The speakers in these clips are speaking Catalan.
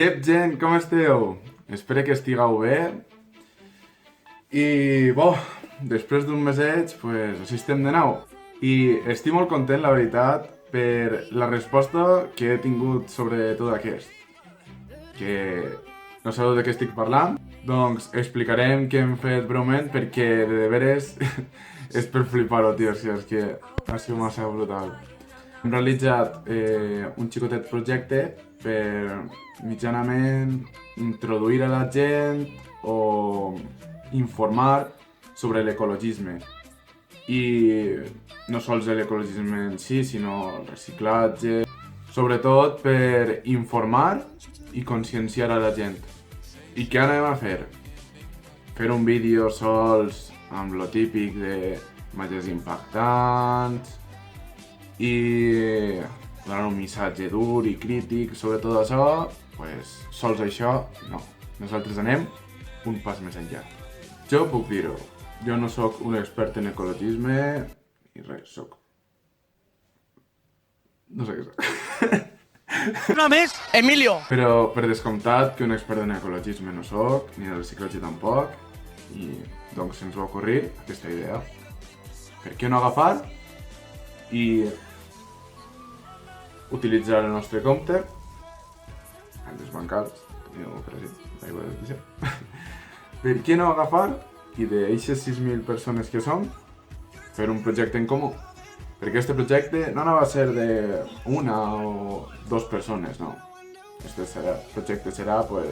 Ep, gent, com esteu? Espero que estigueu bé. I, després d'un meset, així estem de nou. I estic molt content, la veritat, per la resposta que he tingut sobre tot aquest. Que no sabeu de què estic parlant? Doncs explicarem què hem fet breument perquè de veres és per flipar-ho, tio, és que ha sigut massa brutal. Hem realitzat un xicotet projecte per mitjanament introduir a la gent o informar sobre l'ecologisme. I no sols l'ecologisme en si, sinó el reciclatge. Sobretot per informar i conscienciar a la gent. I què anem a fer? Fer un vídeo sols amb lo típic de imatges impactants i donar un missatge dur i crític sobre tot això, sols això, no. Nosaltres anem un pas més enllà. Jo puc dir-ho, jo no sóc un expert en ecologisme i res, sóc... no sé què sóc. Una més, Emilio! Però per descomptat que un expert en ecologisme no sóc, ni de reciclatge tampoc, i doncs se'ns va ocorrir aquesta idea. Per què no agafar i utilitzar el nostre compte, comptes bancals, per què no agafar i d'eixes 6.000 persones que som, fer un projecte en comú? Perquè aquest projecte no anava a ser d'una o dos persones, no. Este projecte serà, de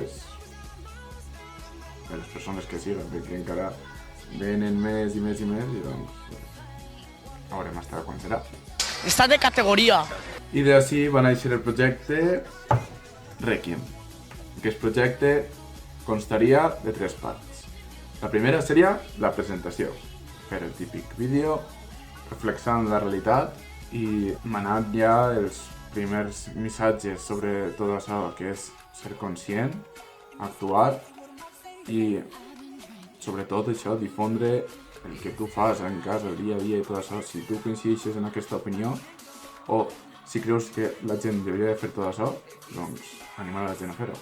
les persones que siguen, perquè encara venen més i més i més, i doncs veurem hasta quan serà. Està de categoria. I d'ací va néixer el projecte Requiem. Aquest projecte constaria de 3 parts. La primera seria la presentació, fer el típic vídeo, reflexant la realitat i manant ja els primers missatges sobre tot això, que és ser conscient, actuar i sobretot això, difondre el que tu fas en casa, el dia a dia i tot això. Si tu coincideixes en aquesta opinió o si creus que la gent hauria de fer tot això, doncs animar la gent a fer-ho.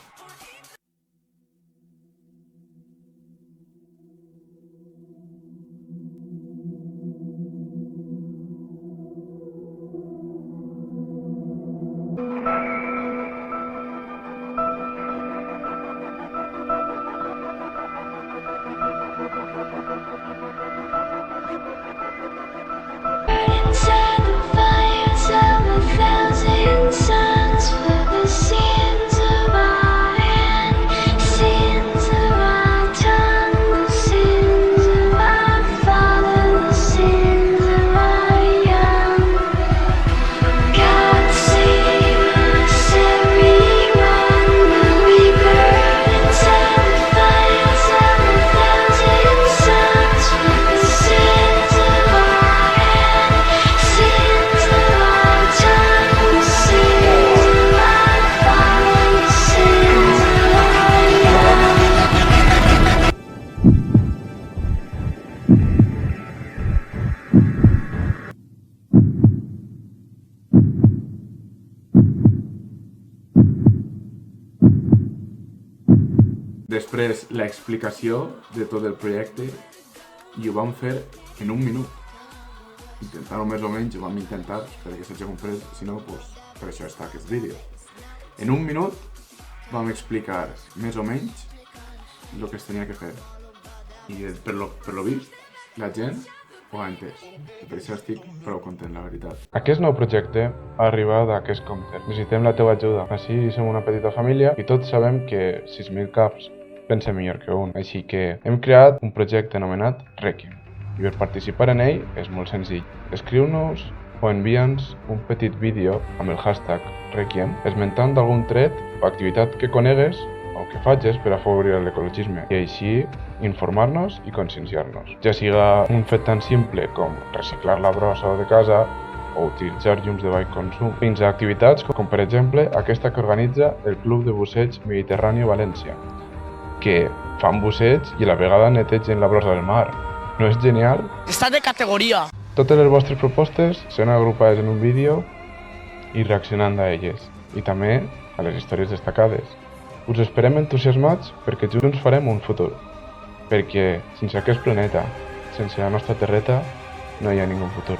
Després, l'explicació de tot el projecte i ho vam fer en un minut. Intentant-ho més o menys, ho vam intentar, espero que s'hagi complert, si no, per això està aquest vídeo. En un minut vam explicar més o menys el que es tenia que fer. I per lo vist, la gent ho ha entès. I per això estic prou content, la veritat. Aquest nou projecte ha arribat a aquest compte. Necessitem la teva ajuda. Així som una petita família i tots sabem que 6.000 caps pensa millor que un. Així que hem creat un projecte anomenat Requiem. I per participar en ell és molt senzill. Escriu-nos o envia'ns un petit vídeo amb el hashtag Requiem esmentant d'algun tret o activitat que conegues o que facis per afavorir l'ecologisme i així informar-nos i conscienciar-nos. Ja siga un fet tan simple com reciclar la brossa de casa o utilitzar llums de baix consum, fins a activitats com per exemple aquesta que organitza el Club de Busseig Mediterrani València, que fan busseig i a la vegada netegen la brossa del mar. No és genial? Està de categoria. Totes les vostres propostes són agrupades en un vídeo i reaccionant a elles, i també a les històries destacades. Us esperem entusiasmats perquè junts farem un futur. Perquè sense aquest planeta, sense la nostra terreta, no hi ha ningú futur.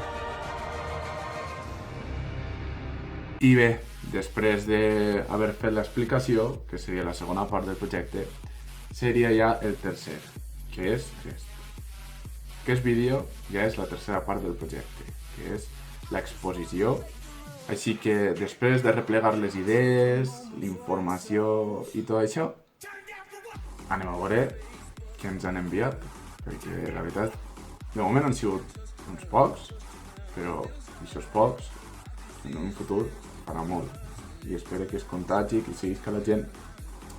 I bé, després d'haver fet l'explicació, que seria la segona part del projecte, seria ja el tercer, que és aquest. Aquest vídeo ja és la tercera part del projecte, que és l'exposició. Així que després de replegar les idees, l'informació i tot això, anem a veure què ens han enviat, perquè la veritat, de moment han sigut uns pocs, però aquests pocs, en un futur, farà molt. I espero que es contagi, que seguís que la gent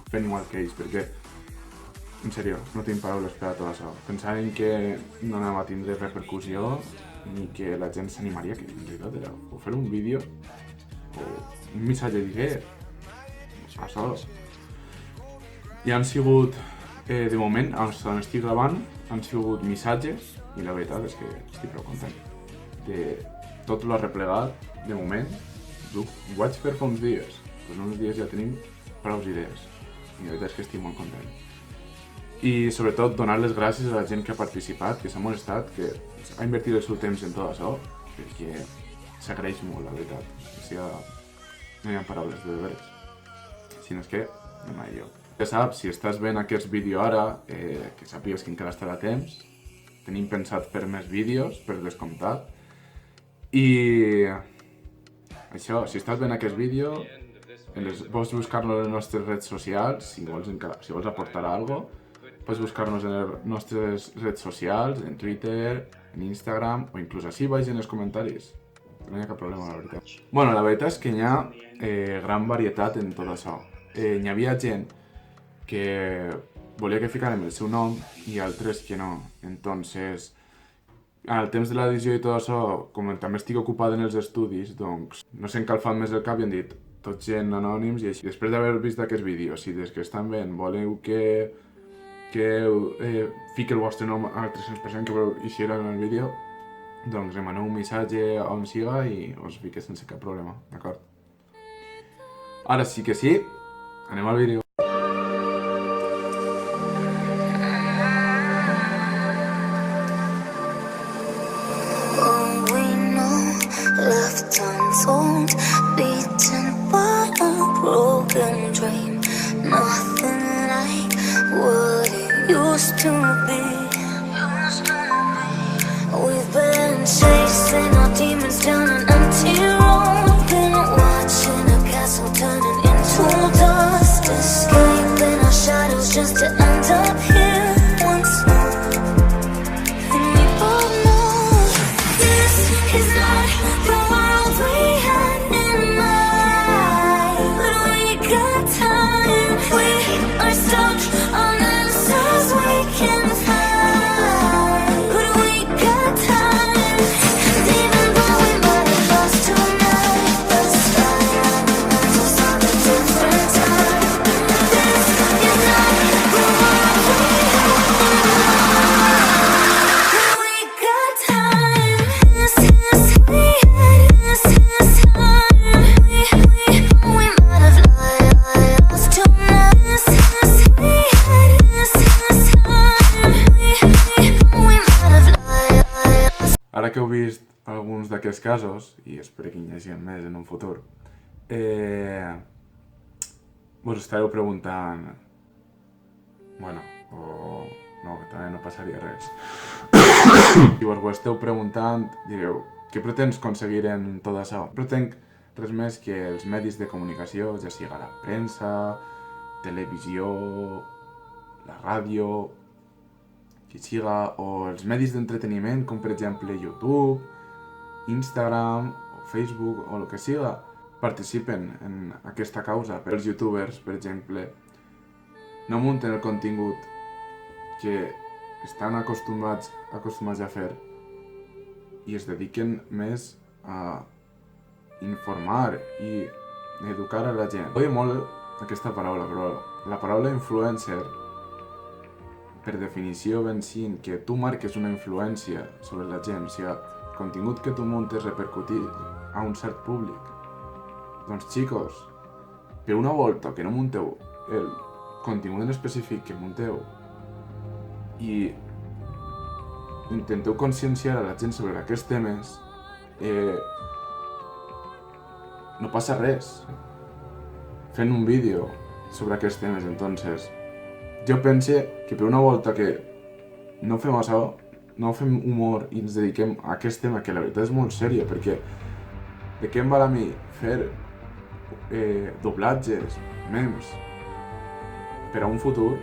fent igual que ells, perquè, en sèrio, no tinc paraules per a tot això. Pensàvem que no anava a tindre repercussió, ni que la gent s'animaria, que en realitat era o fer un vídeo, o un missatge d'idea, això. I han sigut, de moment, on estic gravant, han sigut missatges, i la veritat és que estic prou content. De tot l'arreplegat, de moment, ho vaig fer fa uns dies, però en uns dies ja tenim prou idees, i la veritat és que estic molt content. I sobretot donar les gràcies a la gent que ha participat, que s'ha molestat, que ha invertit el seu temps en tot això, perquè s'agraeix molt, la veritat. O sigui, no hi ha paraules de veres. Si no és que, no hi ha lloc. Ja saps, si estàs veient aquest vídeo ara, que sàpigues que encara estarà a temps. Tenim pensat fer més vídeos, per descomptat. I això, si estàs veient aquest vídeo, pots buscar-nos en les nostres redes socials, si vols aportar alguna cosa. Pots buscar-nos en les nostres redes socials, en Twitter, en Instagram, o inclús així baix en els comentaris. No hi ha cap problema, la veritat. Bueno, la veritat és que hi ha gran varietat en tot això. Hi havia gent que volia que ficàrem el seu nom i altres que no. Entonces, al temps de l'edició i tot això, com també estic ocupat en els estudis, doncs no s'han calfat més el cap i han dit tots gent anònims i així. Després d'haver vist aquest vídeo, si des que estan veient voleu que fiqui el vostre nom a 300% que veu eixir en el vídeo, doncs demaneu un missatge on siga i us fique sense cap problema, d'acord? Ara sí que sí, anem al vídeo. Left untold, beaten by a broken dream. Nothing like what it used to be. We've been chasing our demons down an empty road. Been watching a castle turning into dust. Escaping our shadows just to end up here once more. And we both know this is not the world we had in mind. But we got time. We are stuck on answers we can find. But we got time. And even though we might have lost tonight, let's try and remind us of a different time. This is not the world we had in mind. But we got time. This is we had. This is time. We might have lost tonight. This is we had. This is time. We might have lost. Ara que heu vist alguns d'aquests casos, i espero que hi hagi més en un futur, vos estareu preguntant... Bueno, o... no, que també no passaria res. Si vos ho esteu preguntant, direu, què pretens aconseguir en tot això? Pretenc res més que els medis de comunicació, ja siga la premsa, televisió, la ràdio, que siga, o els medis d'entreteniment, com per exemple YouTube, Instagram, o Facebook, o el que siga, participen en aquesta causa. Per els youtubers, per exemple, no munten el contingut que estan acostumats a fer i es dediquen més a informar i educar a la gent. Odio molt aquesta paraula, però la paraula influencer, per definició ben sent que tu marques una influència sobre la gent, o sigui, el contingut que tu muntes repercutir a un cert públic. Doncs, xicos, per una volta que no munteu el contingut en específic que munteu i intenteu conscienciar a la gent sobre aquests temes, no passa res fent un vídeo sobre aquests temes. Entonces, jo pense que per una volta que no fem això, no fem humor i ens dediquem a aquest tema, que la veritat és molt sèria, perquè de què em val a mi fer doblatges, memes, per a un futur,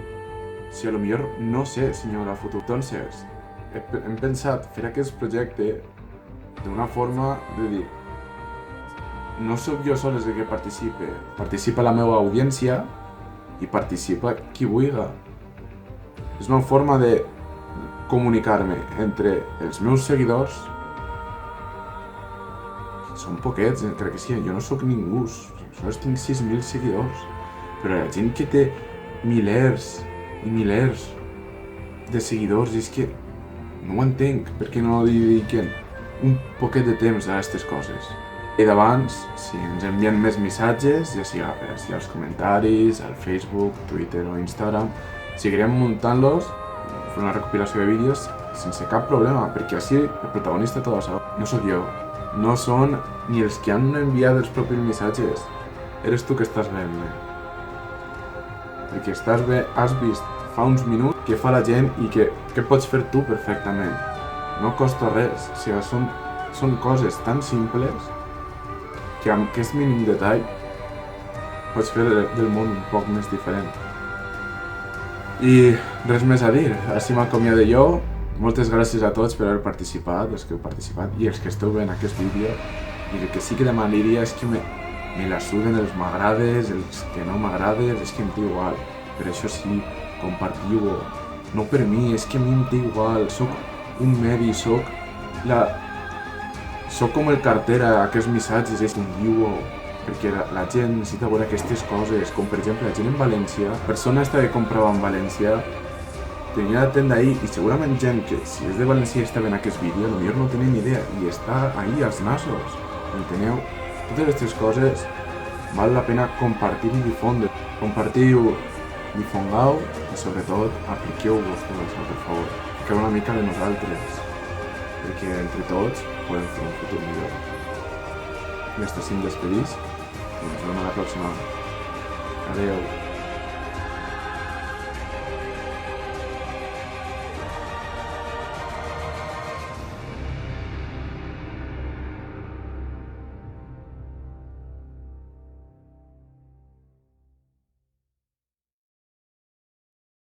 si a lo millor no sé si hi haurà futur. Entonces, hem pensat fer aquest projecte d'una forma de dir, no sóc jo sol el que participa la meva audiència i participa qui vulgui. És una forma de comunicar-me entre els meus seguidors, que són poquets, encara que sí, jo no sóc ningú, sols tinc 6.000 seguidors, però la gent que té milers i milers de seguidors, és que no ho entenc, per què no li dediquen un poquet de temps a aquestes coses. I d'abans, si ens envien més missatges, ja sigui als comentaris, al Facebook, Twitter o Instagram, seguirem muntant-los, fent una recopilació de vídeos sense cap problema, perquè així el protagonista de tot això no sóc jo, no són ni els que han enviat els propis missatges, eres tu que estàs veient-me. Perquè has vist fa uns minuts què fa la gent i què pots fer tu perfectament. No costa res, o sigui, són coses tan simples que amb aquest mínim detall pots fer del món un poc més diferent. I res més a dir, així m'acomiado jo. Moltes gràcies a tots per haver participat, els que heu participat i els que esteu veient aquest vídeo. I el que sí que demanaria és que me la suden els m'agrades, els que no m'agrades, és que em té igual. Per això sí, compartiu-ho. No per mi, és que a mi em té igual. Soc un medi, soc com el carter a aquests missatges, és un diu-ho, perquè la gent necessita veure aquestes coses, com per exemple la gent en València, la persona esta que comprava en València, tenia la tenda ahí i segurament gent que si és de València i està veient aquest vídeo, potser no tenia ni idea i està ahí als nassos, enteneu? Totes aquestes coses val la pena compartir i difondre. Compartiu, difongau i sobretot apliqueu-vos tot això, per favor. Fiqueu una mica de nosaltres, perquè entre tots podem fer un futur millor. I hasta si em despedís, i ens veiem a la pròxima. Adeu.